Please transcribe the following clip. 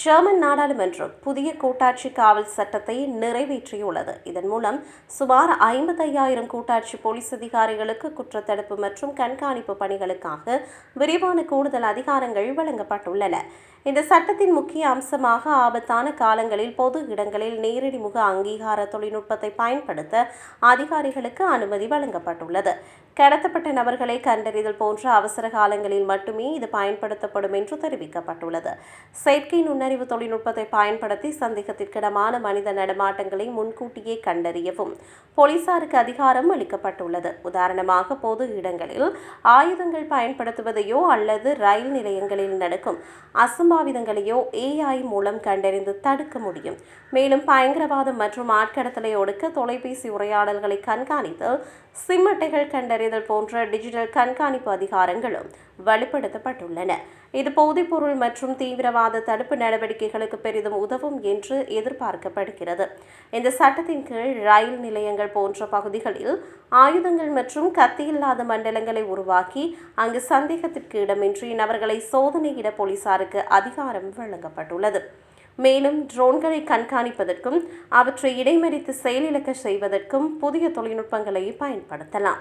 German நாடாளுமன்றம் புதிய கூட்டாட்சி காவல் சட்டத்தை நிறைவேற்றியுள்ளது. இதன் மூலம் சுமார் 55,000 கூட்டாட்சி போலீஸ் அதிகாரிகளுக்கு குற்றத்தடுப்பு மற்றும் கண்காணிப்பு பணிகளுக்காக விரிவான கூடுதல் அதிகாரங்கள் வழங்கப்பட்டுள்ளன. இந்த சட்டத்தின் முக்கிய அம்சமாக ஆபத்தான காலங்களில் பொது இடங்களில் நேரடி முக அங்கீகார தொழில்நுட்பத்தை பயன்படுத்த அதிகாரிகளுக்கு அனுமதி வழங்கப்பட்டுள்ளது. கடத்தப்பட்ட நபர்களை கண்டறிதல் போன்ற அவசர காலங்களில் மட்டுமே இது பயன்படுத்தப்படும் என்று தெரிவிக்கப்பட்டுள்ளது. செயற்கை நுண்ணறிவு தொழில்நுட்பத்தை பயன்படுத்தி சந்தேகத்திற்கிடமான மனித நடமாட்டங்களை முன்கூட்டியே கண்டறியவும் போலீசாருக்கு அதிகாரம் அளிக்கப்பட்டுள்ளது. உதாரணமாக, பொது இடங்களில் ஆயுதங்கள் பயன்படுத்துவதையோ அல்லது ரயில் நிலையங்களில் நடக்கும் அசம்பாவிதங்களையோ AI மூலம் கண்டறிந்து தடுக்க முடியும். மேலும் பயங்கரவாதம் மற்றும் ஆட்கடத்தலை ஒடுக்க தொலைபேசி உரையாடல்களை கண்காணித்தல், சிம் அட்டைகள் கண்டறிதல் போன்ற டிஜிட்டல் கண்காணிப்பு அதிகாரங்களும் வலுப்படுத்தப்பட்டுள்ளன. இது போதைப்பொருள் மற்றும் தீவிரவாத தடுப்பு நடவடிக்கைகளுக்கு பெரிதும் உதவும் என்று எதிர்பார்க்கப்படுகிறது. இந்த சட்டத்தின் கீழ் ரயில் நிலையங்கள் போன்ற பகுதிகளில் ஆயுதங்கள் மற்றும் கத்தியில்லாத மண்டலங்களை உருவாக்கி அங்கு சந்தேகத்திற்கு இடமின்றி நபர்களை சோதனையிட போலீசாருக்கு அதிகாரம் வழங்கப்பட்டுள்ளது. மேலும் ட்ரோன்களை கண்காணிப்பதற்கும் அவற்றை இடைமறித்து செயலிழக்க செய்வதற்கும் புதிய தொழில்நுட்பங்களை பயன்படுத்தலாம்.